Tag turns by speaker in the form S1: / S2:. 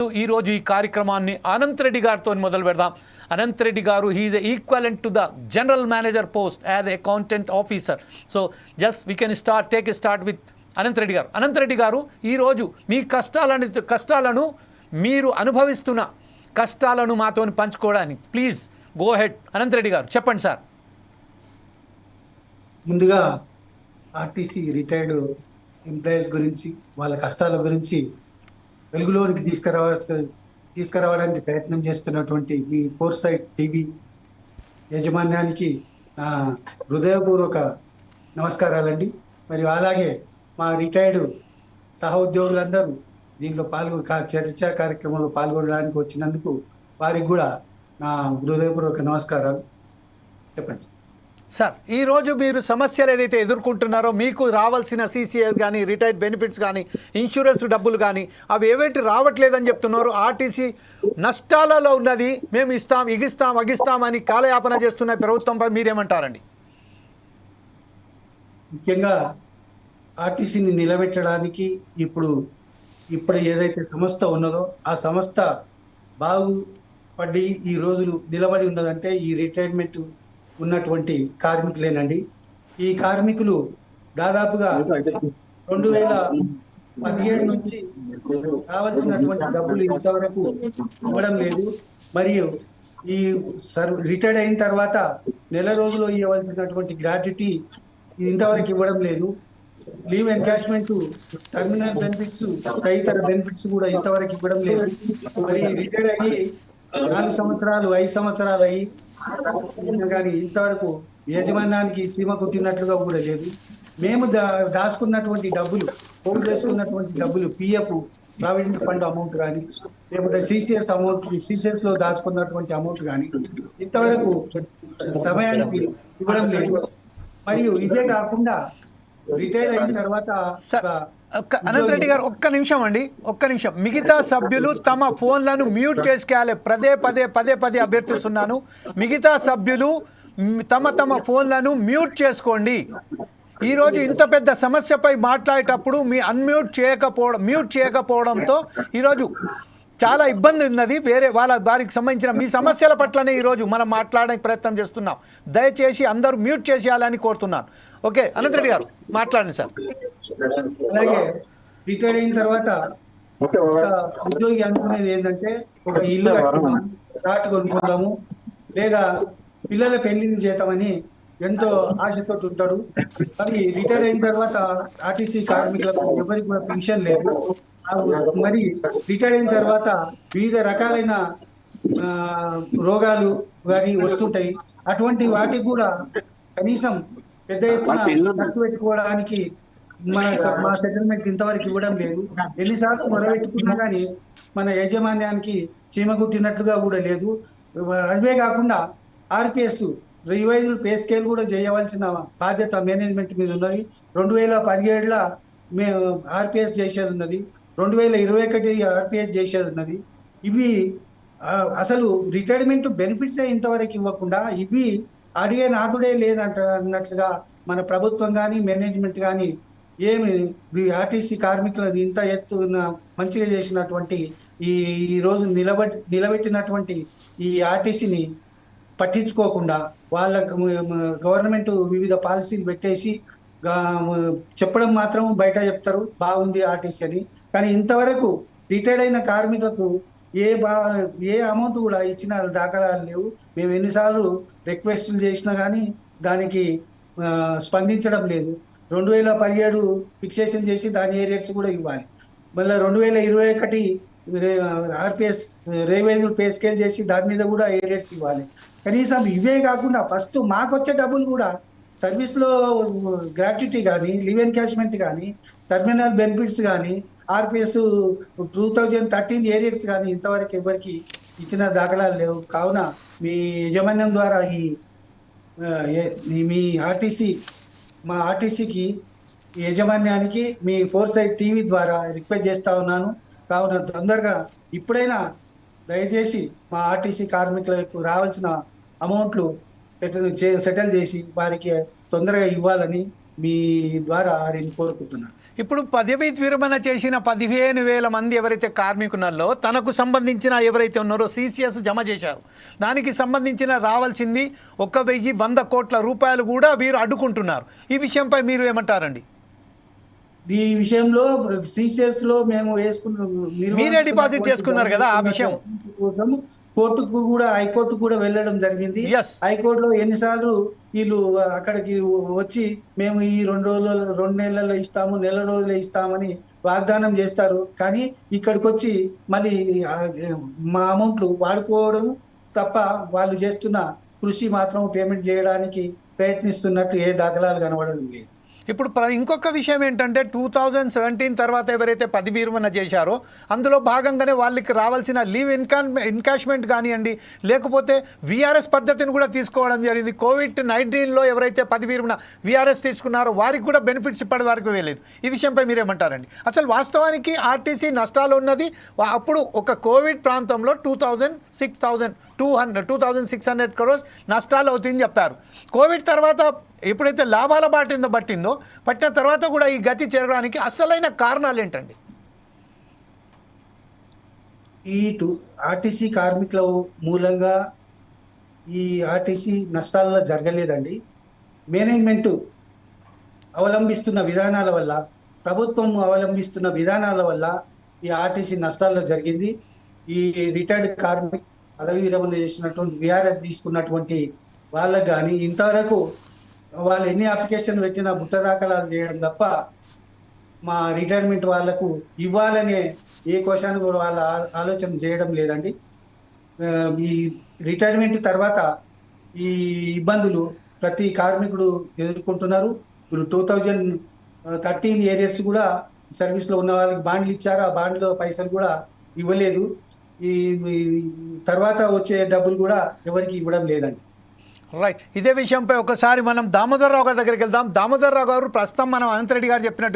S1: ఈ రోజు ఈ కార్యక్రమాన్ని అనంత్ రెడ్డి గారితో మొదలు పెడదాం. అనంత్ రెడ్డి గారు he is equivalent to the general manager post as accountant officer. So just we can start with Anant Reddy గారు. అనంత్ రెడ్డి గారు, ఈరోజు మీ కష్టాలను మీరు అనుభవిస్తున్న కష్టాలను మాతో పంచుకోవడానికి please go head. Anant Reddy గారు చెప్పండి సార్.
S2: ముందుగా ఆర్టీసీ రిటైర్డ్ ఎంప్లాయీస్ గురించి, వాళ్ళ కష్టాల గురించి వెలుగులోనికి తీసుకురావడానికి ప్రయత్నం చేస్తున్నటువంటి మీ ఫోర్సైట్ టీవీ యాజమాన్యానికి హృదయపూర్వక నమస్కారాలండి. మరియు అలాగే మా రిటైర్డ్ సహోద్యోగులందరూ దీంట్లో చర్చా కార్యక్రమంలో పాల్గొనడానికి వచ్చినందుకు వారికి కూడా నా హృదయపూర్వక నమస్కారాలు. చెప్పండి
S1: సార్. ఈరోజు మీరు సమస్యలు ఏదైతే ఎదుర్కొంటున్నారో, మీకు రావాల్సిన సీసీఎస్ కానీ, రిటైర్డ్ బెనిఫిట్స్ కానీ, ఇన్సూరెన్స్ డబ్బులు కానీ అవి ఏవేటి రావట్లేదని చెప్తున్నారు. ఆర్టీసీ నష్టాలలో ఉన్నది, మేము అగిస్తామని కాలయాపన చేస్తున్న ప్రభుత్వంపై మీరేమంటారండి?
S2: ముఖ్యంగా ఆర్టీసీని నిలబెట్టడానికి ఇప్పుడు ఏదైతే సంస్థ ఉన్నదో ఆ సంస్థ బాగుపడి ఈ రోజులు నిలబడి ఉన్నదంటే ఈ రిటైర్మెంట్ ఉన్నటువంటి కార్మికులేనండి. ఈ కార్మికులు దాదాపుగా 2017 నుంచి రావాల్సినటువంటి డబ్బులు ఇంతవరకు ఇవ్వడం లేదు. మరియు ఈ రిటైర్డ్ అయిన తర్వాత నెల రోజులు ఇవ్వవలసినటువంటి గ్రాట్యుటీ ఇంతవరకు ఇవ్వడం లేదు. లీవ్ ఎన్కాష్మెంట్, టర్మినల్ బెనిఫిట్స్, తదితర బెనిఫిట్స్ కూడా ఇంతవరకు ఇవ్వడం లేదు. మరి రిటైర్డ్ అయ్యి 4 సంవత్సరాలు 5 సంవత్సరాలు అయ్యి కానీ ఇంతవరకు యాజమాన్యానికి చీమ కుట్టినట్లుగా కూడా లేదు. మేము దాచుకున్నటువంటి డబ్బులు, హోల్డ్ చేసుకున్నటువంటి డబ్బులు, పిఎఫ్ ప్రావిడెంట్ ఫండ్ అమౌంట్ కానీ, లేకపోతే సిసిఎస్ లో దాచుకున్నటువంటి అమౌంట్ కానీ ఇంతవరకు సమయానికి ఇవ్వడం లేదు. మరియు ఇదే కాకుండా రిటైర్ అయిన తర్వాత
S1: అనంత్ రెడ్డి గారు ఒక్క నిమిషం. మిగతా సభ్యులు తమ ఫోన్లను మ్యూట్ చేసుకోవాలి. పదే అభ్యర్థిస్తున్నాను. మిగతా సభ్యులు తమ ఫోన్లను మ్యూట్ చేసుకోండి. ఈరోజు ఇంత పెద్ద సమస్యపై మాట్లాడేటప్పుడు మ్యూట్ చేయకపోవడంతో ఈరోజు చాలా ఇబ్బంది ఉన్నది. వారికి సంబంధించిన మీ సమస్యల పట్లనే ఈరోజు మనం మాట్లాడడానికి ప్రయత్నం చేస్తున్నాం. దయచేసి అందరూ మ్యూట్ చేసేయాలని కోరుతున్నాను. ఓకే, అనంత్ రెడ్డి గారు మాట్లాడండి సార్.
S2: అలాగే రిటైర్ అయిన తర్వాత ఒక ఉద్యోగి అనుకునేది ఏంటంటే ఒక ఇల్లు కట్టుకుందాము, ఫ్లాట్ కొనుక్కుందాము, లేదా పిల్లల పెళ్లిళ్ళు చేద్దామని ఎంతో ఆశతో ఉంటాడు. కానీ రిటైర్ అయిన తర్వాత ఆర్టీసీ కార్మికులకు ఎవరికి కూడా పెన్షన్ లేదు. మరి రిటైర్ అయిన తర్వాత వివిధ రకాలైన రోగాలు కానీ వస్తుంటాయి. అటువంటి వాటికి కూడా కనీసం పెద్ద ఎత్తున ఖర్చు పెట్టుకోవడానికి మా సెటిల్మెంట్ ఇంతవరకు ఇవ్వడం లేదు. ఎన్నిసార్లు మొదలుపెట్టుకున్నా కానీ మన యాజమాన్యానికి చీమ కుట్టినట్లుగా కూడా లేదు. అవే కాకుండా ఆర్పిఎస్ రివైజ్డ్ పే స్కేల్ కూడా చేయవలసిన బాధ్యత మేనేజ్మెంట్ మీద ఉన్నది. 2017లో మేము ఆర్పిఎస్ చేసేది ఉన్నది, 2021 ఆర్పిఎస్ చేసేది ఉన్నది. ఇవి అసలు రిటైర్మెంట్ బెనిఫిట్స్ ఇంతవరకు ఇవ్వకుండా ఇవి అడిగే నాథుడే లేదన్నట్లుగా మన ప్రభుత్వం కానీ మేనేజ్మెంట్ కానీ ఏమి ఆర్టీసీ కార్మికులను ఇంత ఎత్తున మంచిగా చేసినటువంటి ఈ రోజు నిలబెట్టినటువంటి ఈ ఆర్టీసీని పట్టించుకోకుండా వాళ్ళ గవర్నమెంట్ వివిధ పాలసీలు పెట్టేసి చెప్పడం మాత్రం బయట చెప్తారు బాగుంది ఆర్టీసీ అని. కానీ ఇంతవరకు రిటైర్డ్ అయిన కార్మికులకు ఏ అమౌంట్ కూడా ఇచ్చిన దాఖలాలు లేవు. మేము ఎన్నిసార్లు రిక్వెస్ట్లు చేసినా కానీ దానికి స్పందించడం లేదు. 2017 ఫిక్సేషన్ చేసి దాని ఏరియర్స్ కూడా ఇవ్వాలి. మళ్ళీ 2021 ఆర్పిఎస్ రివైజ్డ్ పే స్కేల్ చేసి దాని మీద కూడా ఏరియర్స్ ఇవ్వాలి. కనీసం ఇవే కాకుండా ఫస్ట్ మాకు వచ్చే డబ్బులు కూడా సర్వీస్లో గ్రాట్యుటీ కానీ, లీవ్ ఎన్కాష్మెంట్ కానీ, టర్మినల్ బెనిఫిట్స్ కానీ, ఆర్పిఎస్ 2013 ఏరియర్స్ కానీ ఇంతవరకు ఎవరికి ఇచ్చిన దాఖలాలు లేవు. కావున మీ యాజమాన్యం ద్వారా మీ మా ఆర్టీసీకి యాజమాన్యానికి మీ ఫోర్సైట్ టీవీ ద్వారా రిక్వెస్ట్ చేస్తా ఉన్నాను. కావున తొందరగా ఇప్పుడైనా దయచేసి మా ఆర్టీసీ కార్మికులకు రావాల్సిన అమౌంట్లు సెటిల్ చేసి వారికి తొందరగా ఇవ్వాలని మీ ద్వారా నేను కోరుకుంటున్నాను.
S1: ఇప్పుడు పదవీ విరమణ చేసిన 15,000 మంది ఎవరైతే కార్మికులలో తనకు సంబంధించిన ఎవరైతే ఉన్నారో CCS జమ చేశారు, దానికి సంబంధించిన రావాల్సింది 1,100 కోట్ల రూపాయలు కూడా వీరు అడ్డుకుంటున్నారు. ఈ విషయంపై మీరు ఏమంటారండి?
S2: ఈ విషయంలో CCS లో మేము వేసుకున్న
S1: మీరే డిపాజిట్ చేసుకున్నారు కదా ఆ విషయం.
S2: కోర్టుకు కూడా హైకోర్టుకు కూడా వెళ్ళడం జరిగింది.
S1: Yes.
S2: హైకోర్టులో ఎన్నిసార్లు వీళ్ళు అక్కడికి వచ్చి మేము ఈ 2 నెలల్లో ఇస్తాము, నెల రోజులే ఇస్తామని వాగ్దానం చేస్తారు. కానీ ఇక్కడికి వచ్చి మళ్ళీ మా అమౌంట్లు వాడుకోవడం తప్ప వాళ్ళు చేస్తున్న కృషి మాత్రం పేమెంట్ చేయడానికి ప్రయత్నిస్తున్నట్టు ఏ దాఖలాలు కనబడడం లేదు.
S1: ఇప్పుడు ఇంకొక విషయం ఏంటంటే 2017 తర్వాత ఎవరైతే పదవీ విరమణ చేశారో అందులో భాగంగానే వాళ్ళకి రావాల్సిన లీవ్ ఎన్కాష్మెంట్ కానివ్వండి, లేకపోతే VRS పద్ధతిని కూడా తీసుకోవడం జరిగింది. COVID-19లో ఎవరైతే పదవీ విరమణ VRS తీసుకున్నారో వారికి కూడా బెనిఫిట్స్ ఇప్పటి వరకు వేయలేదు. ఈ విషయంపై మీరేమంటారండి? అసలు వాస్తవానికి RTC నష్టాలు ఉన్నది అప్పుడు ఒక కోవిడ్ ప్రాంతంలో 2,600 crores నష్టాలు అవుతుందని చెప్పారు. కోవిడ్ తర్వాత ఎప్పుడైతే లాభాల బాటిందో పట్టిన తర్వాత కూడా ఈ గతి చేరడానికి అసలైన కారణాలు ఏంటండి?
S2: ఈ RTC కార్మికుల మూలంగా ఈ RTC నష్టాలలో జరగలేదండి. మేనేజ్మెంట్ అవలంబిస్తున్న విధానాల వల్ల, ప్రభుత్వం అవలంబిస్తున్న విధానాల వల్ల ఈ RTC నష్టాల్లో జరిగింది. ఈ రిటైర్డ్ కార్మిక పదవి విరమణ చేసినటువంటి VRS తీసుకున్నటువంటి వాళ్ళకి కానీ ఇంతవరకు వాళ్ళు ఎన్ని అప్లికేషన్ పెట్టినా బుట్ట దాఖలాలు చేయడం తప్ప మా రిటైర్మెంట్ వాళ్లకు ఇవ్వాలనే ఏ క్వశ్చన్ కూడా వాళ్ళ ఆలోచన చేయడం లేదండి. ఈ రిటైర్మెంట్ తర్వాత ఈ ఇబ్బందులు ప్రతి కార్మికుడు ఎదుర్కొంటున్నారు. ఇప్పుడు 2013 ఏరియర్స్ కూడా సర్వీస్లో ఉన్న వాళ్ళకి బాండ్లు ఇచ్చారు, ఆ బాండ్లో పైసలు కూడా ఇవ్వలేదు. ఈ తర్వాత వచ్చే డబ్బులు కూడా ఎవరికి ఇవ్వడం లేదండి.
S1: రైట్, ఇదే విషయంపై ఒకసారి మనం దామోదర్ రావు గారి దగ్గరికి వెళ్దాం. దామోదర్ రావు గారు, ప్రస్తుతం మనం అనంతరెడ్డి గారు చెప్పినట్టు